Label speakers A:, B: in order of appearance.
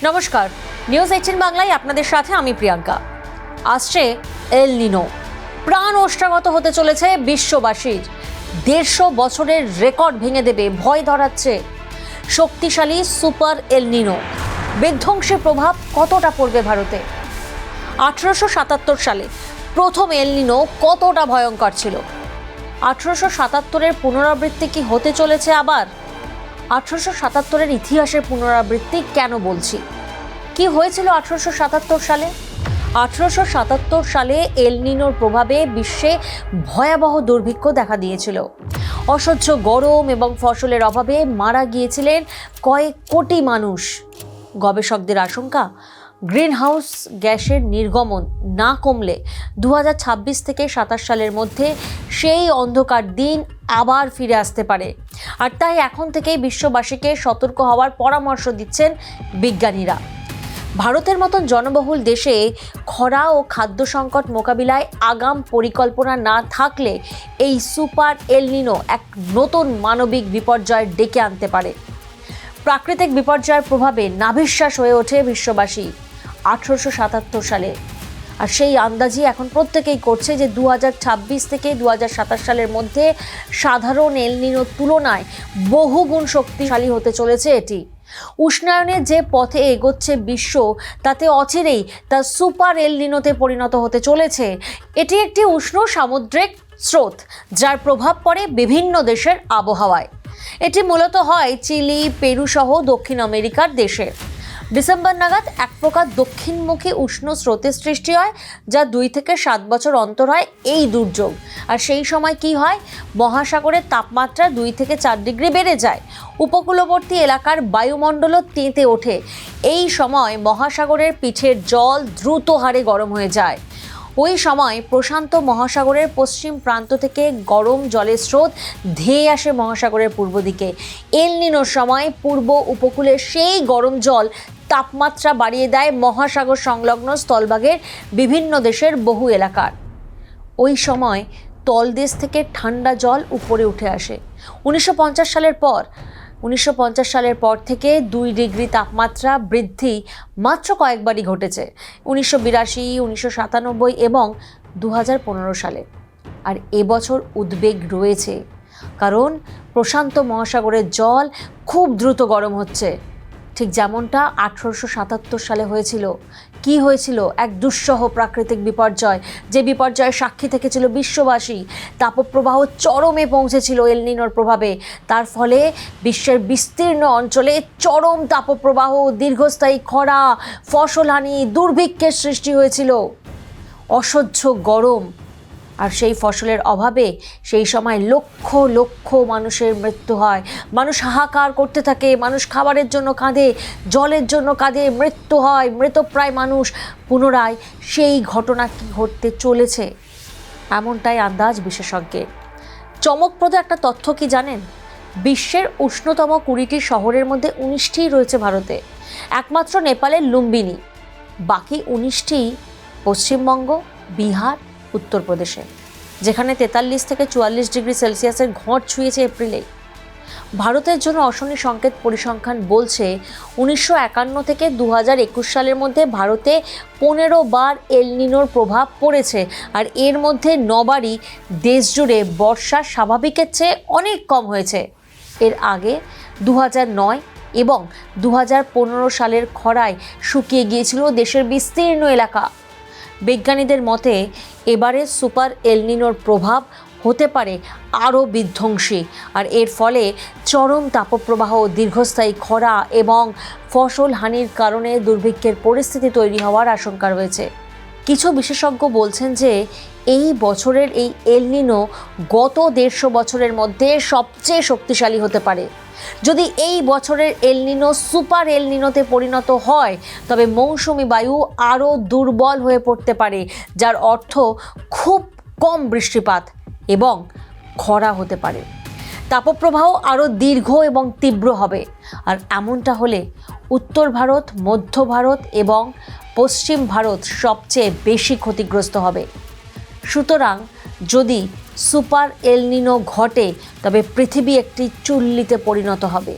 A: নমস্কার, নিউজ 18 বাংলায় আপনাদের সাথে আমি প্রিয়াঙ্কা। আসছে এল নিনো, প্রাণ ওষ্ঠাগত হতে চলেছে বিশ্ববাসীর। 150 বছরের রেকর্ড ভেঙে দেবে, ভয় ধরাচ্ছে শক্তিশালী সুপার এল নিনো। বিধ্বংসী প্রভাব কতটা পড়বে ভারতে? 1877 সালে প্রথম এল নিনো কতটা ভয়ঙ্কর ছিল? 1877-এর পুনরাবৃত্তি কি হতে চলেছে আবার? 1877-এর ইতিহাসের পুনরাবৃত্তি কেন বলছি? কি হয়েছিল 1877 সালে? 1877 সালে এল নিনোর প্রভাবে বিশ্বে ভয়াবহ দুর্ভিক্ষ দেখা দিয়েছিল। অসহ্য গরম এবং ফসলের অভাবে মারা গিয়েছিলেন কয়েক কোটি মানুষ। গবেষকদের আশঙ্কা, গ্রিনহাউস গ্যাসের নির্গমন না কমলে 2026 থেকে 27 সালের মধ্যে সেই অন্ধকার দিন আবার ফিরে আসতে পারে। আর তাই এখন থেকেই বিশ্ববাসীকে সতর্ক হওয়ার পরামর্শ দিচ্ছেন বিজ্ঞানীরা। ভারতের মতন জনবহুল দেশে খরা ও খাদ্য সংকট মোকাবিলায় আগাম পরিকল্পনা না থাকলে এই সুপার এল নিনো এক নতুন মানবিক বিপর্যয় ডেকে আনতে পারে। প্রাকৃতিক বিপর্যয়ের প্রভাবে নাভিশ্বাস হয়ে ওঠে বিশ্ববাসী 1877 সালে। আর সেই আন্দাজই এখন প্রত্যেকেই করছে যে 2026 থেকে 2027 সালের মধ্যে সাধারণ এল নিনোর তুলনায় বহুগুণ শক্তিশালী হতে চলেছে এটি। উষ্ণায়নের যে পথে এগোচ্ছে বিশ্ব, তাতে অচিরেই তা সুপার এল নিনোতে পরিণত হতে চলেছে। এটি একটি উষ্ণ সামুদ্রিক স্রোত, যার প্রভাব পড়ে বিভিন্ন দেশের আবহাওয়ায়। এটি মূলত হয় চিলি, পেরু সহ দক্ষিণ আমেরিকার দেশে। ডিসেম্বর নাগাদ এক প্রকার দক্ষিণমুখী উষ্ণ স্রোতের সৃষ্টি হয়, যা 2 থেকে 7 বছর অন্তর হয় এই দুর্যোগ। আর সেই সময় কি হয়? মহাসাগরের তাপমাত্রা 2 থেকে 4 ডিগ্রি বেড়ে যায়। উপকূলবর্তী এলাকার বায়ুমণ্ডলও তেতে ওঠে। এই সময় মহাসাগরের পিঠের জল দ্রুত হারে গরম হয়ে যায়। ওই সময় প্রশান্ত মহাসাগরের পশ্চিম প্রান্ত থেকে গরম জলের স্রোত ধেয়ে আসে মহাসাগরের পূর্ব দিকে। এল নিনোর সময় পূর্ব উপকূলের সেই গরম জল তাপমাত্রা বাড়িয়ে দেয় মহাসাগর সংলগ্ন স্থলভাগের বিভিন্ন দেশের বহু এলাকার। ওই সময় তলদেশ থেকে ঠান্ডা জল উপরে উঠে আসে। 1950 সালের পর থেকে 2 ডিগ্রি তাপমাত্রা বৃদ্ধি মাত্র কয়েকবারই ঘটেছে, 1982, 1997 এবং 2015 সালে। আর এবছর উদ্বেগ রয়েছে, কারণ প্রশান্ত মহাসাগরের জল খুব দ্রুত গরম হচ্ছে, ঠিক যেমনটা 1877 সালে হয়েছিল। কি হয়েছিল? এক দুঃসহ প্রাকৃতিক বিপর্যয়, যে বিপর্যয়ের সাক্ষী থেকেছিল বিশ্ববাসী। তাপপ্রবাহ চরমে পৌঁছেছিল এল নিনোর প্রভাবে। তার ফলে বিশ্বের বিস্তীর্ণ অঞ্চলে চরম তাপপ্রবাহ, দীর্ঘস্থায়ী খরা, ফসলহানি, দুর্ভিক্ষের সৃষ্টি হয়েছিল। অসহ্য গরম আর সেই ফসলের অভাবে সেই সময় লক্ষ লক্ষ মানুষের মৃত্যু হয়। মানুষ হাহাকার করতে থাকে, মানুষ খাবারের জন্য কাঁদে, জলের জন্য কাঁদে, মৃত্যু হয়, মৃতপ্রায় মানুষ। পুনরায় সেই ঘটনা কি ঘটতে চলেছে, এমনটাই আন্দাজ বিশেষজ্ঞের। চমকপ্রদ একটা তথ্য কি জানেন? বিশ্বের উষ্ণতম 20টি শহরের মধ্যে 19টি রয়েছে ভারতে, একমাত্র নেপালের লুম্বিনী। বাকি 19টি পশ্চিমবঙ্গ, বিহার, উত্তরপ্রদেশে, যেখানে 43 থেকে 44 ডিগ্রি সেলসিয়াসের ঘট ছুঁয়েছে এপ্রিলে। ভারতের জন্য অশনি সংকেত পরিসংখ্যান বলছে 1951 থেকে 2021 সালের মধ্যে ভারতে 15 বার এল নিনোর প্রভাব পড়েছে। আর এর মধ্যে 9 বারই দেশ জুড়ে বর্ষা স্বাভাবিকের চেয়ে অনেক কম হয়েছে। এর আগে 2009 এবং 2015 সালের খরায় শুকিয়ে গিয়েছিল দেশের বিস্তীর্ণ এলাকা। বিজ্ঞানীদের মতে এবারে সুপার এল নিনোর প্রভাব হতে পারে আরও বিধ্বংসী। আর এর ফলে চরম তাপপ্রবাহ, দীর্ঘস্থায়ী খরা এবং ফসল হানির কারণে দুর্ভিক্ষের পরিস্থিতি তৈরি হওয়ার আশঙ্কা রয়েছে। কিছু বিশেষজ্ঞ বলছেন যে এই বছরের এই এল নিনো গত 150 বছরের মধ্যে সবচেয়ে শক্তিশালী হতে পারে। যদি এই বছরের এল নিনো সুপার এল নিনোতে পরিণত হয়, তবে মৌসুমি বায়ু আরও দুর্বল হয়ে পড়তে পারে, যার অর্থ খুব কম বৃষ্টিপাত এবং খরা হতে পারে। তাপপ্রবাহ আরও দীর্ঘ এবং তীব্র হবে। আর এমনটা হলে উত্তর ভারত, মধ্য ভারত এবং পশ্চিম ভারত সবচেয়ে বেশি ক্ষতিগ্রস্ত হবে। সুতরাং যদি সুপার এল নিনো ঘটে, তবে পৃথিবী একটি চুল্লিতে পরিণত হবে।